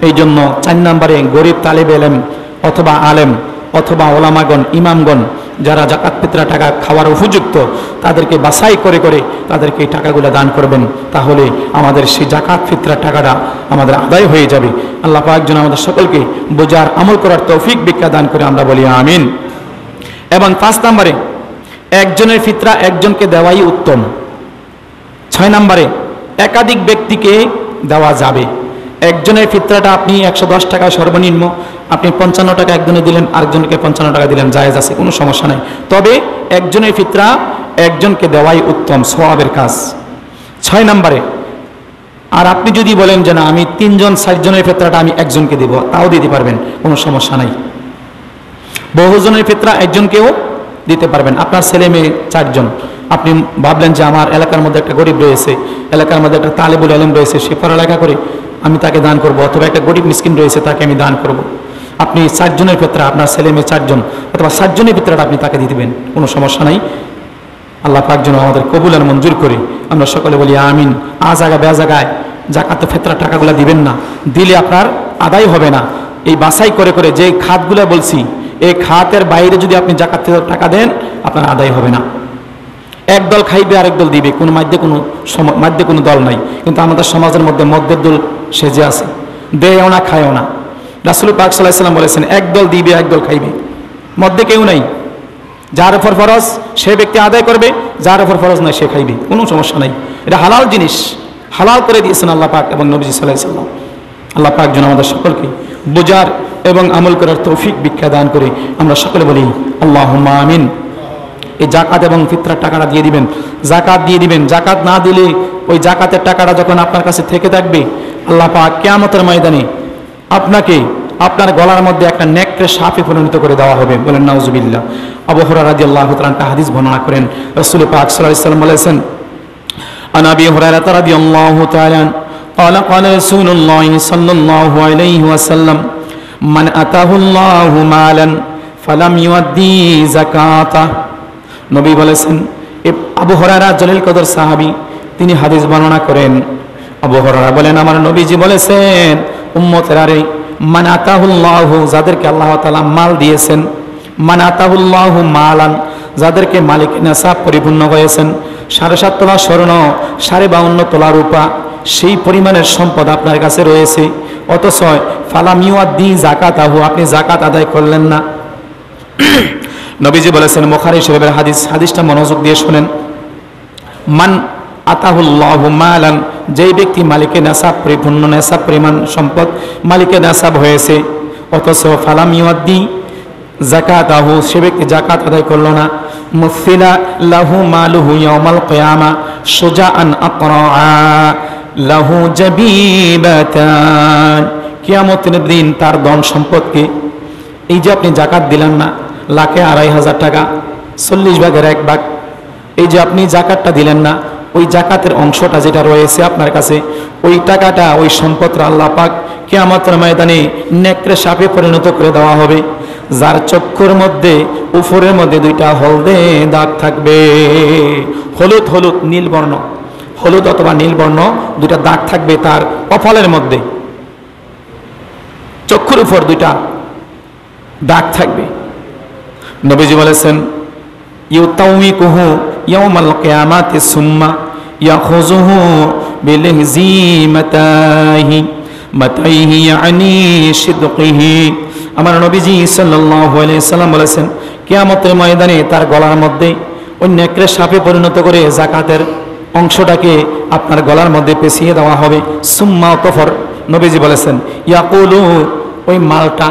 [SPEAKER 1] এই জন্য 4 নম্বরে গরিব তালেব ইলম অথবা আলেম অথবা ওলামাগণ, ইমামগণ যারা জাকাত ফিতরা টাকা খাওয়ার উপযুক্ত, তাদেরকে বাছাই করে করে তাদেরকে এই টাকাগুলো দান করবেন। তাহলে আমাদের সেই জাকাত ফিতরার টাকাটা আমাদের আদায় হয়ে যাবে। আল্লাহ পাক যেন আমাদের সকলকে বোঝার আমল করার তৌফিক ভিক্ষা দান করে। আমরা বলি আমিন। এবং 5 নম্বরে একজনের ফিতরা একজনকে দেওয়াই উত্তম। 6 নম্বরে একাধিক ব্যক্তিকে দেওয়া যাবে। একজনের ফিতরাটা আপনি 110 টাকা সর্বনিম্ন, আপনি 55 টাকা একজনে দিলেন, আরেকজনকে 55 টাকা দিলেন, জায়েজ আছে, কোনো সমস্যা নাই। তবে একজনের ফিতরা একজনকে দেওয়াই উত্তম, সওয়াবের কাজ। 6 নম্বরে আর আপনি যদি বলেন যে না আমি 3-4 জনের ফিতরাটা আমি একজনকে দেব, তাও দিতে পারবেন, কোনো সমস্যা নাই। বহুজনের ফিতরা একজনকেও দিতে পারবেন। আপনার ছেলে মেয়ে 4 জন, আপনি ভাবলেন যে আমার এলাকার মধ্যে একটা গরিব রয়েছে, এলাকার মধ্যে একটা তালেবুল ইলম রয়েছে, সে পড়ালেখা করে, আমি তাকে দান করব, অথবা একটা গরিব মিসকিন রয়েছে তাকে আমি দান করব। আপনি 4 জনের ফিতরা, আপনার ছেলে মেয়ে 4 জন অথবা 7 জনের ফিতরাটা আপনি তাকে দিয়ে দিবেন, কোনো সমস্যা নাই। আল্লাহ পাক যেন আমাদের কবুল আর মঞ্জুর করে। আমরা সকলে বলি আমিন। জায়গা বেজাগায় জাকাত ফিতরা টাকাগুলো দিবেন না, দিলে আপনার আদায় হবে না। এই বাছাই করে করে যে খাতগুলো বলছি, এই খাতের বাইরে যদি আপনি জাকাত ফিতরার টাকা দেন আপনার আদায় হবে না। এক দল খাইবে আরেক দল দিবে, কোনো মাধ্যে কোনো দল নাই। কিন্তু আমাদের সমাজের মধ্যে মধ্যের দল সেজে আছে, দেয়ও না খায়ও না। রাসূল পাক সাল্লাল্লাহু আলাইহি ওয়াসাল্লাম বলেছেন এক দল দিবে এক দল খাইবে, মধ্যে কেউ নাই। যার উপর ফরজ সে ব্যক্তি আদায় করবে, যার উপর ফরজ নয় সে খাইবে, কোনো সমস্যা নাই। এটা হালাল জিনিস, হালাল করে দিয়েছেন আল্লাহ পাক এবং নবী সাল্লাল্লাহু আলাইহি ওয়াসাল্লাম। আল্লাহ পাক যেন আমাদের সকলকে বোঝার এবং আমল করার তৌফিক ভিক্ষা দান করে। আমরা সকলে বলি আল্লাহুম্মা আমিন। এই জাকাত এবং ফিতরার টাকাটা দিয়ে দিবেন, জাকাত দিয়ে দিবেন। জাকাত না দিলে ওই জাকাতের টাকাটা যখন আপনার কাছে থেকে থাকবে, আল্লাহ পাক কিয়ামতের ময়দানে আপনাকে আপনার গলার মধ্যে একটা নেকড়ে সাপে পরিণত করে দেওয়া হবে। বলেন নাউজুবিল্লাহ। আবু হুরায়রা রাদিয়াল্লাহু তাআলা একটা হাদিস বর্ণনা করেন, রাসূল পাক সাল্লাল্লাহু আলাইহি ওয়াসাল্লাম বলেছেন, আন আবি হুরায়রা রাদিয়াল্লাহু তাআলা قال قال رسول الله صلى الله عليه وسلم من أتاه الله مالا فلم يؤدي زكاته নবী বলেছেন আবু হুরায়রা জলিল কদর সাহাবী তিনি হাদিস বর্ণনা করেন আবু হুরায়রা বলেন আমার নবীজি বলেছেন উম্মতেরা রে মান আতাহুল্লাহু যাদেরকে আল্লাহ তাআলা মাল দিয়েছেন মান আতাহুল্লাহু মালান যাদেরকে মালিক নিসাব পরিপূর্ণ হয়েছেন 7.5 তোলা স্বর্ণ 52.5 তোলা রূপা সেই পরিমাণের সম্পদ আপনার কাছে রয়েছে অথচ ফালাম ইউআদ্দি যাকাতাহু আপনি যাকাত আদায় করলেন না নবীজি বলেছেন বুখারী শরীফের হাদিসটা মনোযোগ দিয়ে শুনেন মান আতাহুল্লাহু মালান যেই ব্যক্তি মালিকের নিসাব পরিপূর্ণ নিসাব পরিমাণ সম্পদ মালিকের নিসাব হয়েছে অথচ ফালাম ইউআদ্দি যাকাতাহু সে ব্যক্তি যাকাত আদায় করলো না মুসিলা লাহু মালুহু ইয়াউমাল কিয়ামা সুজাআন আকরা লাহু জাবিবাতান কিয়ামতের দিন তার ধন সম্পদকে এই যে আপনি যাকাত দিলেন না লাখে 2,500 টাকা 40 ভাগের 1 ভাগ এই যে আপনি যাকাতটা দিলেন না ওই যাকাতের অংশটা যেটা রয়েছে আপনার কাছে ওই টাকাটা ওই সম্পদটা আল্লাহ পাক কিয়ামতের ময়দানে নেকড়ে সাপে পরিণত করে দেওয়া হবে যার চক্ষুর মধ্যে উপরের মধ্যে 2টা হলদে দাগ থাকবে হলুদ হলুদ নীল বর্ণ হলুদ অথবা নীল বর্ণ 2টা দাগ থাকবে তার কপালের মধ্যে চক্ষুর উপর 2টা দাগ থাকবে নবীজি বলেছেন ইউতাউইকুহু ইয়াউমাল কিয়ামাতি সুম্মা ইয়াখুযুহু বিলহিজিমাতাহি মাতাইহি ইয়ানি সিদকিহি আমার নবীজি সাল্লাল্লাহু আলাইহি সাল্লাম বলেছেন কিয়ামতের ময়দানে তার গলার মধ্যে ওই নেকড়ে সাপে পরিণত করে যাকাতের অংশটাকে আপনার গলার মধ্যে পেঁচিয়ে দেওয়া হবে সুম্মা কফর নবীজি বলেছেন ইয়াকুলু ওই মালটা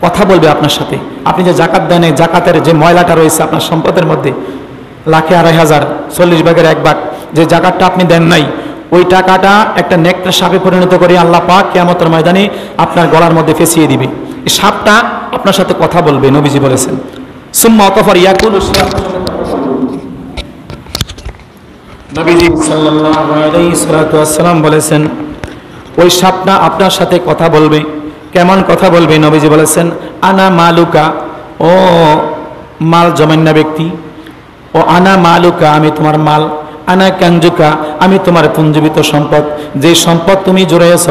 [SPEAKER 1] কথা বলবে আপনার সাথে আপনি যে যাকাত দেন এই যাকাতের যে ময়লাটা রয়েছে আপনার সম্পদের মধ্যে লাখে 2,500 40 ভাগের 1 ভাগ যে যাকাতটা আপনি দেন নাই ওই টাকাটা একটা নেকড়ে সাপে পরিণত করে আল্লাহ পাক কিয়ামতের ময়দানে আপনার গলার মধ্যে পেঁচিয়ে দিবে এই সাপটা আপনার সাথে কথা বলবে নবীজি বলেছেন সুম্মা কফর ইয়াকুলু নবীজি সাল্লাল্লাহু আলাইহি ওয়াসাল্লাম বলেছেন ওই সাপটা আপনার সাথে কথা বলবে কেমন কথা বলবে নবীজি বলেছেন আনা মালুকা ও মাল জমান্না ব্যক্তি ও আনা মালুকা আমি তোমার মাল আনা কানজুকা আমি তোমার পুঞ্জীবিত সম্পদ যে সম্পদ তুমি জোড়াইছ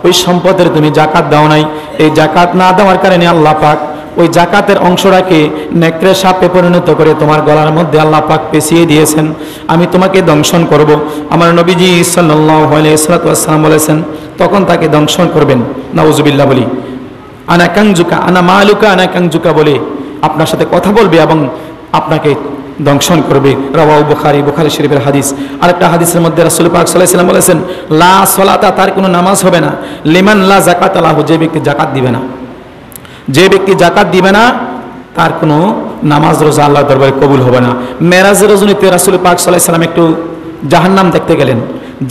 [SPEAKER 1] ওই সম্পদের তুমি যাকাত দাও নাই এই যাকাত না দেওয়ার কারণে আল্লাহ পাক ওই যাকাতের অংশটাকে নেকড়ে সাপে পরিণত করে তোমার গলার মধ্যে আল্লাহ পাক পেঁচিয়ে দিয়েছেন আমি তোমাকে দংশন করব আমার নবীজি সাল্লাল্লাহু আলাইহি ওয়াসাল্লাম বলেছেন তখন তাকে দংশন করবেন নাউজুবিল্লাহ বলি আনা কানজুকা আনা মালুকা আনা কানজুকা বলে আপনার সাথে কথা বলবে এবং আপনাকে দংশন করবে রাওয়াহু বুখারী শরীফের হাদিস আরেকটা হাদিসের মধ্যে রাসূল পাক সাল্লাল্লাহু আলাইহি ওয়াসাল্লাম বলেছেন লা সালাতা তার কোনো নামাজ হবে না লিমান লা যাকাত লাহু যে ব্যক্তি যাকাত দিবে না যে ব্যক্তি যাকাত দিবে না তার কোনো নামাজ রোজা আল্লাহর দরবারে কবুল হবে না মেরাজের রজনীতে রাসূল পাক সাল্লাল্লাহু আলাইহি ওয়াসাল্লাম একটু জাহান্নাম দেখতে গেলেন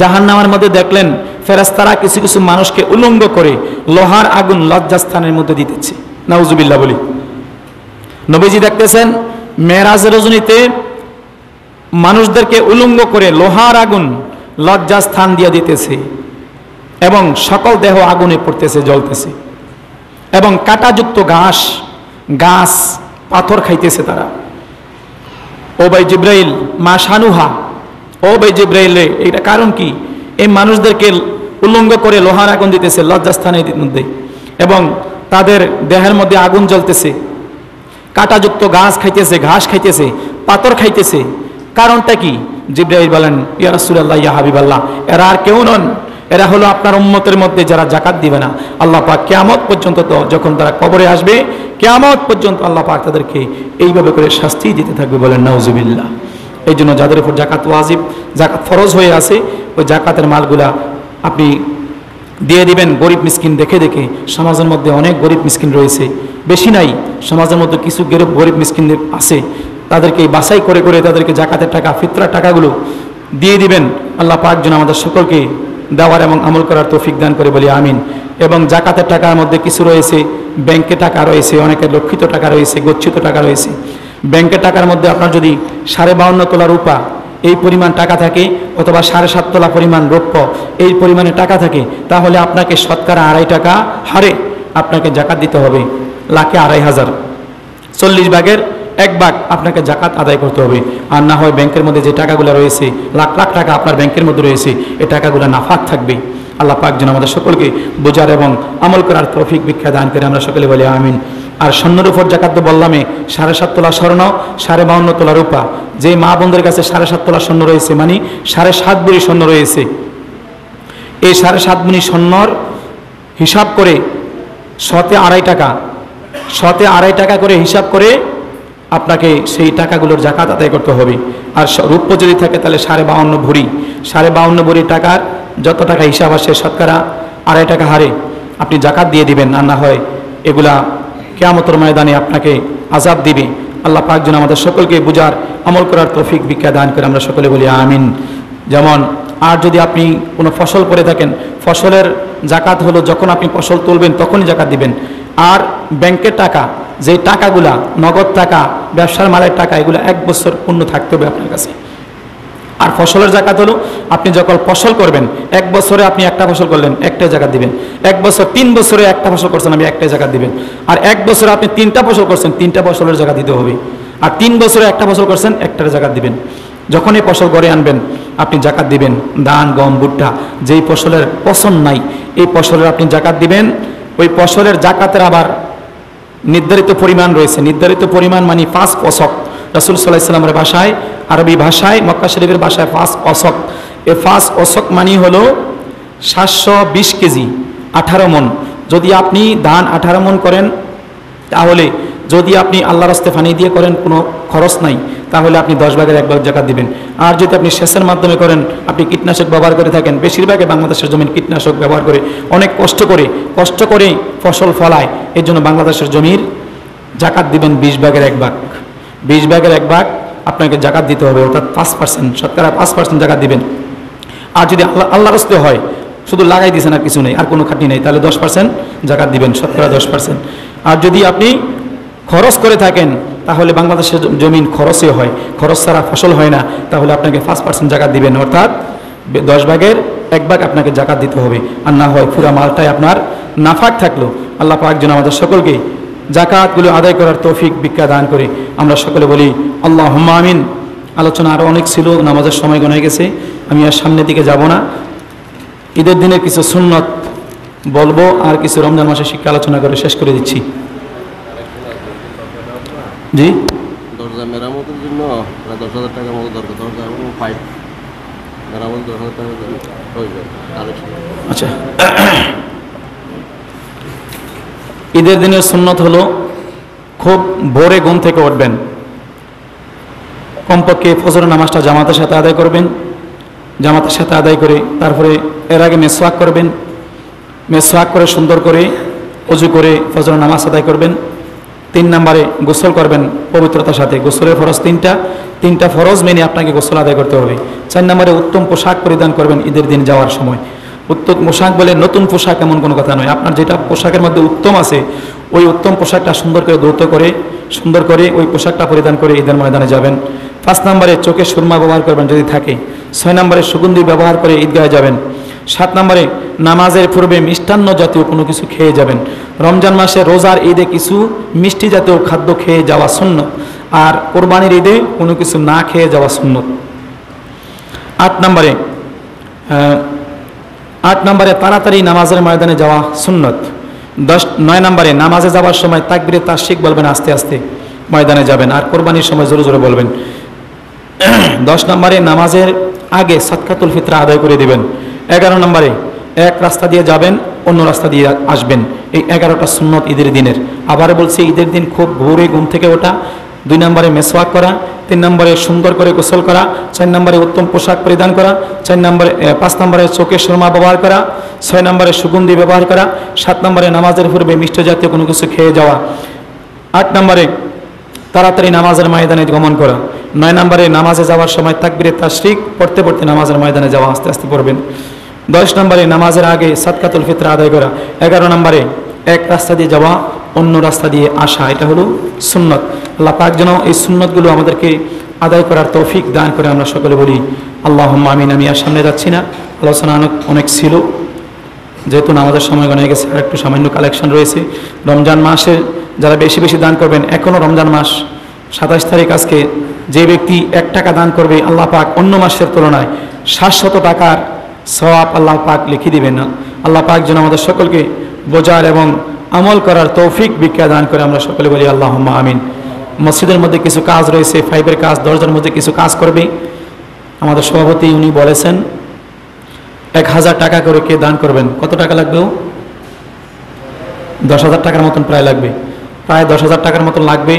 [SPEAKER 1] জাহান্নামের মধ্যে দেখলেন ফেরেশতারা কিছু কিছু মানুষকে উলঙ্গ করে লোহার আগুন লজ্জাস্থানের মধ্যে দিতেছে নাউজুবিল্লাহ বলি নবীজি দেখতেছেন মেরাজের রজনীতে মানুষদেরকে উলঙ্গ করে লোহার আগুন লজ্জাস্থান দিয়ে দিতেছে এবং সকল দেহ আগুনে পড়তেছে জ্বলতেছে এবং কাঁটাযুক্ত গাছ পাথর খাইতেছে তারা ও ভাই জিব্রাইল মা শানুহা ও ভাই জিব্রাইল রে এটা কারণ কি এই মানুষদেরকে উলঙ্গ করে লোহার আগুন দিতেছে লজ্জাস্থানের মধ্যে এবং তাদের দেহের মধ্যে আগুন জ্বলতেছে কাঁটাযুক্ত ঘাস খাইতেছে পাথর খাইতেছে কারণটা কি জিব্রাইল বলেন ইয়া রাসূলুল্লাহ ইয়া হাবিবাল্লাহ এরা আর কেউ নন এরা হলো আপনার উম্মতের মধ্যে যারা যাকাত দিবে না আল্লাহ পাক কিয়ামত পর্যন্ত তো যখন তারা কবরে আসবে কিয়ামত পর্যন্ত আল্লাহ পাক তাদেরকে এইভাবে করে শাস্তি দিতে থাকবে বলেন নাউজুবিল্লাহ এই জন্য যাদের উপর যাকাত ওয়াজিব যাকাত ফরজ হয়ে আছে ওই যাকাতের মালগুলা আপনি দিয়ে দিবেন গরিব মিসকিন দেখে দেখে সমাজের মধ্যে অনেক গরিব মিসকিন রয়েছে বেশি নাই সমাজের মধ্যে কিছু গরিব মিসকিন আছে তাদেরকে বাছাই করে করে তাদেরকে যাকাতের টাকা ফিতরার টাকাগুলো দিয়ে দিবেন আল্লাহ পাক যেন আমাদের সকলকে দেওয়ার এবং আমল করার তৌফিক দান করে বলি আমিন এবং যাকাতের টাকার মধ্যে কিছু রয়েছে ব্যাংকে টাকা রয়েছে অনেকের লক্ষিত টাকা রয়েছে গচ্ছিত টাকা রয়েছে ব্যাংকের টাকার মধ্যে আপনার যদি 52.5 তোলা রূপা এই পরিমাণ টাকা থাকে, অথবা 7.5 তোলা পরিমাণ রৌপ্য এই পরিমাণে টাকা থাকে, তাহলে আপনাকে শতকরা 2.5 টাকা হারে আপনাকে জাকাত দিতে হবে। লাখে 2.5 40 ভাগের 1 ভাগ আপনাকে জাকাত আদায় করতে হবে। আর না হয় ব্যাংকের মধ্যে যে টাকাগুলো রয়েছে, লাখ লাখ টাকা আপনার ব্যাংকের মধ্যে রয়েছে, এই টাকাগুলো নাফাক থাকবে। আল্লাহ পাক যেন আমাদের সকলকে বোঝার এবং আমল করার তৌফিক ভিক্ষা দান করে, আমরা সকলে বলি আমিন। আর স্বর্ণের উপর জাকাত তো বললামই, 7.5 তোলা স্বর্ণ, 52.5 তোলা রূপা। যে মা বোনদের কাছে 7.5 তোলা স্বর্ণ রয়েছে, মানে 7.5 ভরি স্বর্ণ রয়েছে, এই 7.5 ভরি স্বর্ণর হিসাব করে শতে 2.5 টাকা, শতে 2.5 টাকা করে হিসাব করে আপনাকে সেই টাকাগুলোর জাকাত আদায় করতে হবে। আর রূপ্য যদি থাকে তাহলে 52.5 ভরি, 52.5 ভরি টাকার যত টাকা হিসাব আসে শতকরা 2.5 টাকা হারে আপনি জাকাত দিয়ে দিবেন। আর না হয় এগুলা কিয়ামতের ময়দানে আপনাকে আযাব দিবে। আল্লাহ পাক যেন আমাদের সকলকে বুঝার আমল করার তৌফিক ভিক্ষা দান করে, আমরা সকলে বলি আমিন। যেমন আর যদি আপনি কোনো ফসল করে থাকেন, ফসলের জাকাত হলো যখন আপনি ফসল তুলবেন তখনই জাকাত দিবেন। আর ব্যাংকের টাকা, যে টাকাগুলা নগদ টাকা, ব্যবসার মালের টাকা, এগুলো 1 বছর পূর্ণ থাকতে হবে আপনার কাছে। আর ফসলের জাকাত হলো আপনি যখন ফসল করবেন, 1 বছরে আপনি একটা ফসল করলেন, একটাই জাকাত দিবেন। 1 বছর 3 বছরে একটা ফসল করছেন, আপনি একটাই জাকাত দিবেন। আর 1 বছরে আপনি 3টা ফসল করছেন, 3টা ফসলের জাকাত দিতে হবে। আর 3 বছরে একটা ফসল করছেন, একটার জাকাত দিবেন। যখন এই ফসল ঘরে আনবেন আপনি জাকাত দিবেন। ধান, গম, ভুট্টা, যেই ফসলের পছন্দ নাই এই ফসলের আপনি জাকাত দিবেন। ওই ফসলের জাকাতের আবার নির্ধারিত পরিমাণ রয়েছে। নির্ধারিত পরিমাণ মানে 5 অসক। রাসূল সাল্লাল্লাহু আলাইহি ওয়াসাল্লামের ভাষায়, আরবি ভাষায়, মক্কা শরীফের ভাষায় 5 অসক। এই 5 অসক মানে হলো 720 কেজি, 18 মণ। যদি আপনি ধান 18 মণ করেন, তাহলে যদি আপনি আল্লাহর রাস্তায় পানি দিয়ে করেন, কোনো খরচ নাই, তাহলে আপনি 10 ভাগের 1 ভাগ জাকাত দিবেন। আর যদি আপনি সেচের মাধ্যমে করেন, আপনি কীটনাশক ব্যবহার করে থাকেন, বেশিরভাগই বাংলাদেশের জমিন কীটনাশক ব্যবহার করে অনেক কষ্ট করে ফসল ফলায়, এর জন্য বাংলাদেশের জমির জাকাত দিবেন 20 ভাগের 1 ভাগ। 20 ভাগের 1 ভাগ আপনাকে জাকাত দিতে হবে, অর্থাৎ 5%, শতকরা 5% জাকাত দিবেন। আর যদি আল্লাহর রাস্তায় হয়, শুধু লাগাই দিয়েছেন আর কিছু নেই, আর কোনো খাটনি নেই, তাহলে 10% জাকাত দিবেন, শতকরা 10%। আর যদি আপনি খরচ করে থাকেন, তাহলে বাংলাদেশের জমিন খরচে হয়, খরচ ছাড়া ফসল হয় না, তাহলে আপনাকে 5% জাকাত দিবেন, অর্থাৎ 10 ভাগের 1 ভাগ আপনাকে জাকাত দিতে হবে। আর না হয় পুরা মালটাই আপনার নাফাক থাকলো। আল্লাহ পাক যেন আমাদের সকলকে জাকাতগুলো আদায় করার তৌফিক ভিক্ষা দান করে, আমরা সকলে বলি আল্লাহুম্মা আমিন। আলোচনা আরও অনেক ছিল, নামাজের সময় গণে গেছে, আমি আর সামনের দিকে যাব না। ঈদের দিনের কিছু সুন্নত বলবো, আর কিছু রমজান মাসে শিক্ষা আলোচনা করে শেষ করে দিচ্ছি। জি,
[SPEAKER 2] দরজা মেরামতের জন্য 10,000 টাকার মতো দরকার। দরজা এবং পাইপ মেরামত 10,000 টাকা হয়ে যায়।
[SPEAKER 1] আচ্ছা, ঈদের দিনের সুন্নত হলো খুব ভোরে ঘুম থেকে উঠবেন, কমপক্ষে ফজর নামাজটা জামাতের সাথে আদায় করবেন। জামাতের সাথে আদায় করে তারপরে এর আগে মেসওয়াক করবেন। মেসওয়াক করে সুন্দর করে ওযু করে ফজর নামাজ আদায় করবেন। 3 নম্বরে গোসল করবেন পবিত্রতার সাথে। গোসলের ফরজ 3টা ফরজ মেনে আপনাকে গোসল আদায় করতে হবে। 4 নম্বরে উত্তম পোশাক পরিধান করবেন ঈদের দিন যাওয়ার সময়। উত্তম পোশাক বলে নতুন পোশাক এমন কোনো কথা নয়, আপনার যেটা পোশাকের মধ্যে উত্তম আছে ওই উত্তম পোশাকটা সুন্দর করে ওই পোশাকটা পরিধান করে ঈদের ময়দানে যাবেন। 5 নম্বরে চোখে সুরমা ব্যবহার করবেন যদি থাকে। 6 নম্বরে সুগন্ধি ব্যবহার করে ঈদগাহে যাবেন। 7 নম্বরে নামাজের পূর্বে মিষ্টান্ন জাতীয় কোনো কিছু খেয়ে যাবেন। রমজান মাসে রোজার ঈদে কিছু মিষ্টি জাতীয় খাদ্য খেয়ে যাওয়া সুন্নত, আর কোরবানির ঈদে কোনো কিছু না খেয়ে যাওয়া সুন্নত। 8 নম্বরে তাড়াতাড়ি নামাজের ময়দানে যাওয়া সুন্নত। 9 নম্বরে নামাজে যাওয়ার সময় তাকবীরে তাশরিক বলবেন, আস্তে আস্তে ময়দানে যাবেন, আর কোরবানির সময় জোরে জোরে বলবেন। 10 নম্বরে নামাজের আগে সাদকাতুল ফিতরা আদায় করে দিবেন। 11 নম্বরে এক রাস্তা দিয়ে যাবেন, অন্য রাস্তা দিয়ে আসবেন। এই 11টা সুন্নত ঈদের দিনের। আবার বলছি, ঈদের দিন খুব ভোরে ঘুম থেকে ওঠা। 2 নম্বরে মেসওয়াক করা। 3 নম্বরে সুন্দর করে গোসল করা। 4 নম্বরে উত্তম পোশাক পরিধান করা। 5 নম্বরে চোখে সুরমা ব্যবহার করা। 6 নম্বরে সুগন্ধি ব্যবহার করা। 7 নম্বরে নামাজের পূর্বে মিষ্টি জাতীয় কোনো কিছু খেয়ে যাওয়া। 8 নম্বরে তাড়াতাড়ি নামাজের ময়দানে গমন করা। 9 নম্বরে নামাজে যাওয়ার সময় তাকবীরে তাশরিক পড়তে পড়তে নামাজের ময়দানে যাওয়া, আস্তে আস্তে পড়বেন। 10 নম্বরে নামাজের আগে সাদকাতুল ফিতরা আদায় করা। 11 নম্বরে এক রাস্তা দিয়ে যাওয়া, অন্য রাস্তা দিয়ে আসা, এটা হলো সুন্নত। আল্লাহ পাক যেন এই সুন্নতগুলো আমাদেরকে আদায় করার তৌফিক দান করে আমরা সকলে বলি আল্লাহুম্মা আমিন। আমি আর সামনে যাচ্ছি না, আলোচনা অনেক ছিল, যেহেতু নামাজের সময় গণে গেছে, আর একটু সামান্য কালেকশন রয়েছে। রমজান মাসে যারা বেশি বেশি দান করবেন, এখনও রমজান মাস 27 তারিখ আজকে, যে ব্যক্তি 1 টাকা দান করবে আল্লাহ পাক অন্য মাসের তুলনায় 700 টাকার সওয়াব আল্লাহ পাক লিখে দিবেন না। আল্লাহ পাক যেন আমাদের সকলকে বোঝার এবং আমল করার তৌফিক ভিক্ষা দান করে আমরা সকলে বলি আল্লাহুম্মা আমিন। মসজিদের মধ্যে কিছু কাজ রয়েছে, 5-এর কাজ, দরজার মধ্যে কিছু কাজ করবে। আমাদের সভাপতি উনি বলেছেন 1000 টাকা করে কে দান করবেন। কত টাকা লাগবে? 10,000 টাকার মতন প্রায় লাগবে, প্রায় 10,000 টাকার মতন লাগবে।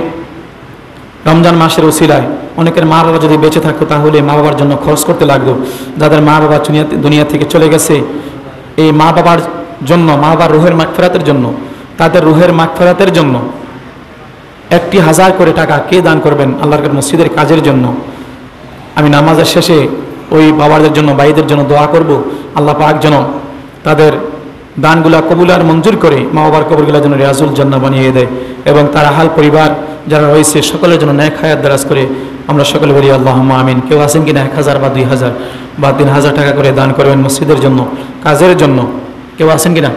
[SPEAKER 1] রমজান মাসের উসিলায় অনেকের মা বাবা যদি বেঁচে থাকতো তাহলে মা বাবার জন্য খরচ করতে লাগতো। যাদের মা বাবা দুনিয়া থেকে চলে গেছে, এই মা বাবার জন্য, মা বাবার রুহের মাগফিরাতের জন্য, তাদের রুহের মাগফিরাতের জন্য 1000 করে টাকা কে দান করবেন আল্লাহর মসজিদের কাজের জন্য। আমি নামাজের শেষে ওই বাবাদের জন্য, ভাইদের জন্য দোয়া করব, আল্লাহ পাক যেন তাদের দানগুলা কবুল আর মঞ্জুর করে মা বাবার কবরগুলা যেন রিয়াজুল জান্নাহ বানিয়ে দেয়, এবং তারা হাল পরিবার যারা রয়েছে সকলের জন্য নেক হায়াত দারাজ করে আমরা সকলে বলি আল্লাহুম্মা আমিন। কেউ আছেন কিনা 1000 বা 2000 বা 3000 টাকা করে দান করবেন মসজিদের জন্য, কাজের জন্য? কেউ আছেন কিনা?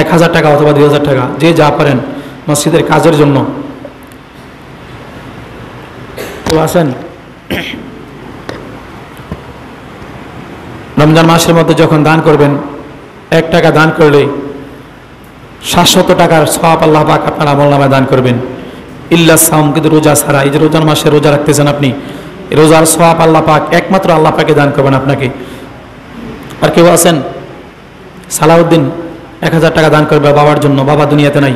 [SPEAKER 1] 1000 টাকা অথবা 2000 টাকা, যে যা পারেন মসজিদের কাজের জন্য। কেউ আছেন? রমজান মাসের মধ্যে যখন দান করবেন, 1 টাকা দান করলে 700 টাকার সওয়াব আল্লাহ পাক আপনার আমলনামায় দান করবেন। ইল্লা সাওম, কিন্তু রোজা ছাড়া। এই যে রমজান মাসে রোজা রাখতেছেন আপনি, রোজার সওয়াব আল্লাহ পাক একমাত্র আল্লাহ পাকে দান করবেন আপনাকে। আর কেউ আছেন? সালাউদ্দিন 1000 টাকা দান করবে বাবার জন্য। বাবা দুনিয়াতে নাই,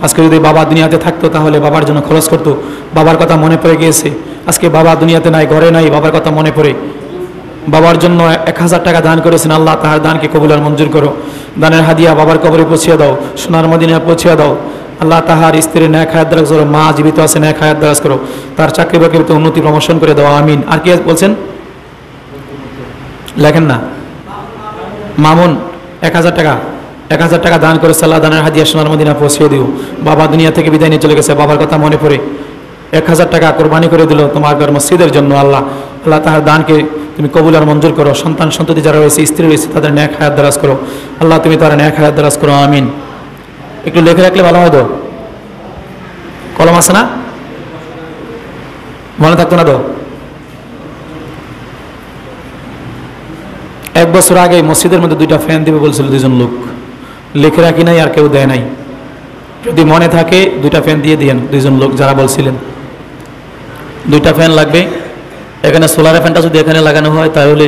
[SPEAKER 1] আজকে যদি বাবা দুনিয়াতে থাকতো তাহলে বাবার জন্য খরচ করতো। বাবার কথা মনে পড়ে গিয়েছে, আজকে বাবা দুনিয়াতে নাই, ঘরে নাই, বাবার কথা মনে পড়ে বাবার জন্য 1000 টাকা দান করেছেন। আল্লাহ তাহার দানকে কবুল আর মঞ্জুর করো। দানের হাদিয়া বাবার কবরে পৌঁছিয়ে দাও, সোনার মদিনায় পৌঁছিয়ে দাও। আল্লাহ তাহার স্ত্রীর নেক হায়াত দারাজ করো, মা জীবিত আছে নেক হায়াত দারাজ করো, তার চাকরি বাকরিতে উন্নতি প্রমোশন করে দাও, আমিন। আর কি বলছেন? লেখেন না। মামুন 1000 টাকা, 1000 টাকা দান করে আল্লাহ দানের হাদিয়া সোনার মদিনা পৌঁছিয়ে দিও। বাবা দুনিয়া থেকে বিদায় নিয়ে চলে গেছে, বাবার কথা মনে পড়ে 1000 টাকা কোরবানি করে দিল তোমার ঘর মসজিদের জন্য। আল্লাহ আল্লাহ তাহার দানকে তুমি কবুল আর মঞ্জুর করো। সন্তান সন্ততি যারা রয়েছে, স্ত্রী রয়েছে, তাদের নেক হায়াত দারাজ করো। আল্লাহ তুমি তার নেক হায়াত দারাজ করো, আমিন। একটু লিখে রাখলে ভালো হতো। কলম আছে না? মনে থাকতো না তো? 1 বছর আগে মসজিদের মধ্যে 2টা ফ্যান দিবে বলছিল 2জন লোক, লিখে রাখি নাই আর কেউ দেয় নাই। যদি মনে থাকে 2টা ফ্যান দিয়ে দিয়েন। 2জন লোক যারা বলছিলেন 2টা ফ্যান লাগবে। এখানে সোলার ফ্যানটা যদি এখানে লাগানো হয় তাহলে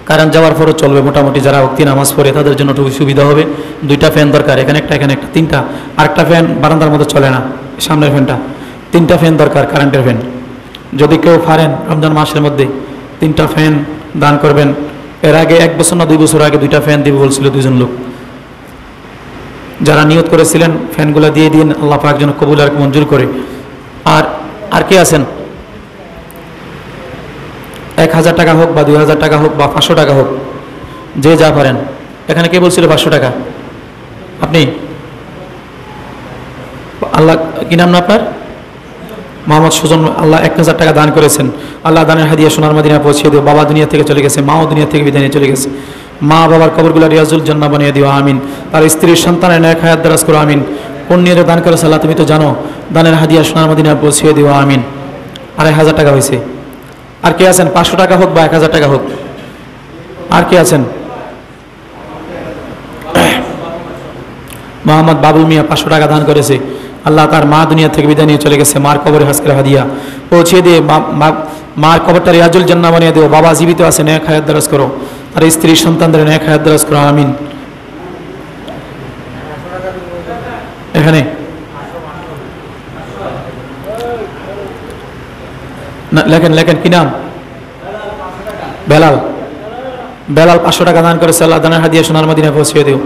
[SPEAKER 1] কারেন্ট যাওয়ার পরও চলবে মোটামুটি। যারা ভক্তি নামাজ পড়ে তাদের জন্য একটু সুবিধা হবে। 2টা ফ্যান দরকার, এখানে একটা, এখানে একটা, 3টা। আরেকটা ফ্যান বারান্দার মধ্যে চলে না, সামনের ফ্যানটা। 3টা ফ্যান দরকার, কারেন্টের ফ্যান। যদি কেউ পারেন রমজান মাসের মধ্যে 3টা ফ্যান দান করবেন। এর আগে 1 বছর না 2 বছর আগে 2টা ফ্যান দিবে বলছিল 2জন লোক। যারা নিয়ত করেছিলেন ফ্যানগুলো দিয়ে দিন, আল্লাহ পাক যেন কবুল আর মঞ্জুর করে। আর কে আছেন? 1000 টাকা হোক বা 2000 টাকা হোক বা 500 টাকা হোক, যে যা পারেন। এখানে কে বলছিল 500 টাকা? আপনি? আল্লাহ কি নাম না আপনার? মোহাম্মদ সুজন। আল্লাহ 1000 টাকা দান করেছেন। আল্লাহ দানের হাদিয়া সোনার মদিনা পৌঁছিয়ে দিও। বাবা দুনিয়া থেকে চলে গেছে, মাও দুনিয়া থেকে বিদায় নিয়ে চলে গেছে। মা বাবার কবরগুলো রিয়াজুল জান্নাহ বানিয়ে দিও, আমিন। তার স্ত্রীর সন্তানের নেক হায়াত দারাজ করো, আমিন। পুণ্যের দান করেছে আল্লাহ তুমি তো জানো, দানের হাদিয়া সোনার মদিনা পৌঁছিয়ে দিও, আমিন। 1000 টাকা হয়েছে। আর কে আছেন? 500 টাকা হোক বা 1000 টাকা হোক। আর কে আছেন? মোহাম্মদ বাবুল মিয়া 500 টাকা দান করেছে। আল্লাহ তার মা দুনিয়া থেকে বিদায় নিয়ে চলে গেছে, মার কবরে হাসকের হাদিয়া পৌঁছিয়ে দিয়ে মার কবরটা রিয়াজুল জান্নাহ বানিয়ে দিও। বাবা জীবিত আছে, নেক হায়াত দারাজ করো। আর স্ত্রী সন্তানদের নেক হায়াত দারাজ করো, আমিন। এখানে লেখেন, লেখেন। কি নাম? বেলাল। বেলাল 500 টাকা দান করেছে। আল্লাহ দানের হাদিয়া সোনার মদিনা পৌঁছিয়ে দিও।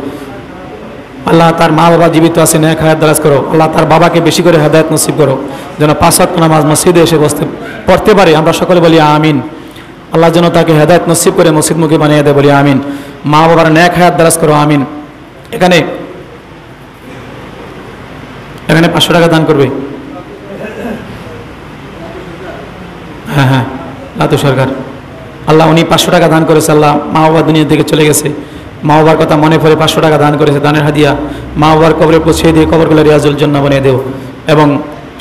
[SPEAKER 1] আল্লাহ তার মা বাবা জীবিত আছে, নেক হায়াত দারাজ করো। আল্লাহ তার বাবাকে বেশি করে হেদায়েত নসিব করো, যেন 5 ওয়াক্ত নামাজ মসজিদে এসে পড়তে পারে। আমরা সকলে বলি আমিন। আল্লাহ যেন তাকে হেদায়েত নসিব করে মসজিদমুখী বানিয়ে দেয়, বলি আমিন। মা বাবার নেক হায়াত দারাজ করো, আমিন। এখানে 500 টাকা দান করবে। লাতু সরকার, আল্লাহ উনি 500 টাকা দান করেছে। আল্লাহ মা বাবা দুনিয়া থেকে চলে গেছে, মা বাবার কথা মনে পড়ে 500 টাকা দান করেছে। দানের হাদিয়া মা বাবার কবরে পৌঁছে দিয়ে কবরগুলো রিয়াজুল জান্নাহ বানিয়ে দেও এবং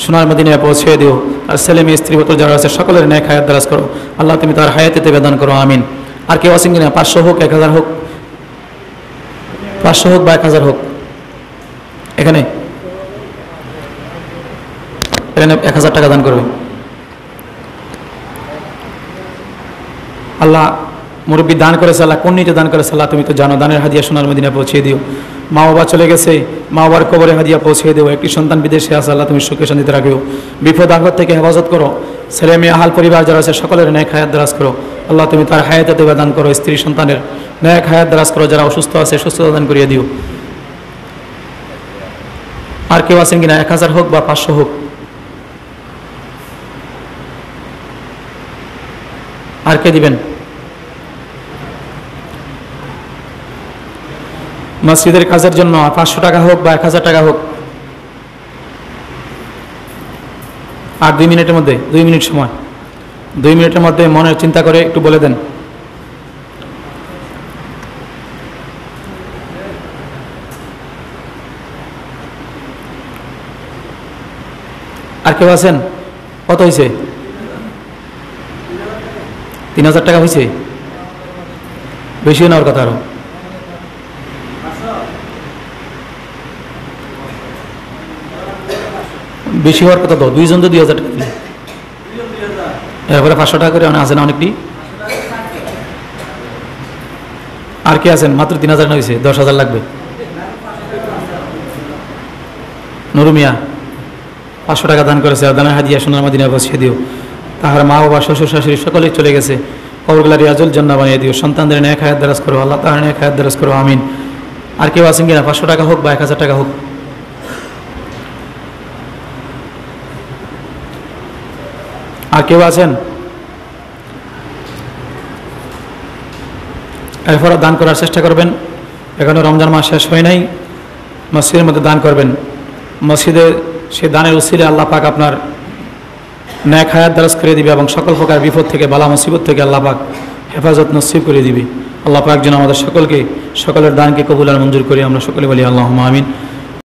[SPEAKER 1] সোনার মদিনায় পৌঁছে দিও। আর ছেলে মেয়ে স্ত্রী পুত্র যারা আছে সকলের ন্যায় হায়াত দারাজ করো আল্লাহ, তুমি তার হায়াতে বেদান করো, আমিন। আর কেউ আছেন কিনা? 500 হোক, 1000 হোক, 500 হোক বা 1000 হোক। এখানে 1000 টাকা দান করবে। আল্লাহ মুরব্বী দান করেছে, আল্লাহ কোন নিতে দান করেছে আল্লাহ তুমি তো জানো। দানের হাদিয়া সোনার মদিনা পৌঁছে দিও। মা বাবা চলে গেছে, মা বাবার কবরে হাদিয়া পৌঁছে দিও। একটি সন্তান বিদেশে আছে, আল্লাহ তুমি সুখে শান্তিতে রাখিও। বিপদ আপদ থেকে হেফাজত করো। ছেলে মেয়ে আহাল পরিবার যারা আছে সকলের ন্যায় হায়াত দারাজ করো আল্লাহ, তুমি তার হায়াতে দেবা দান করো। স্ত্রী সন্তানের ন্যায় হায়াত দারাজ করো। যারা অসুস্থ আছে সুস্থতা দান করিয়ে দিও। আর কেউ আছেন কিনা? 1000 হোক বা 500 হোক। আর কে দিবেন? মসজিদের কাজের জন্য 500 টাকা হোক বা 1000 টাকা হোক। আর 2 মিনিটের মধ্যে, 2 মিনিট সময়, 2 মিনিটের মধ্যে মনের চিন্তা করে একটু বলে দেন। আর কেউ আছেন? কত হয়েছে? 3000 টাকা হয়েছে? বেশি নেওয়ার কথা আরো। বেশি হওয়ার কথা তো, 2 জন তো 2000 টাকা দিলে এরপরে 500 টাকা করে আছে না অনেকটি। আর কে আছেন? মাত্র 3000 হয়েছে, 10,000 লাগবে। নুরু মিয়া 500 টাকা দান করেছে। আর দানের হাদিয়া সোনার মদিনায় পৌঁছে দিও। তাহার মা বাবা শ্বশুর শাশুড়ি সকলেই চলে গেছে, কবরগুলা রিয়াজুল জান্নাহ বানিয়ে দিও। সন্তানদের ন্যায় হায়াত দারাজ করো আল্লাহ, তাহার ন্যায় হায়াত দারাজ করো, আমিন। আর কেউ আছেন কিনা? 500 টাকা হোক বা 1000 টাকা হোক। আর কেউ আছেন? এরপর দান করার চেষ্টা করবেন। এখনো রমজান মাস শেষ হয় নাই, মসজিদের মধ্যে দান করবেন। মসজিদে সে দানের উসিলে আল্লাহ পাক আপনার ন্যায় হায়াত দারাজ করে দিবে এবং সকল প্রকার বিপদ থেকে, বালা মুসিবত থেকে আল্লাহ পাক হেফাজত নসিব করে দিবে। আল্লাহ পাক যেন আমাদের সকলকে সকলের দানকে কবুল আর মঞ্জুর করে। আমরা সকলে বলি আল্লাহুম্মা আমিন।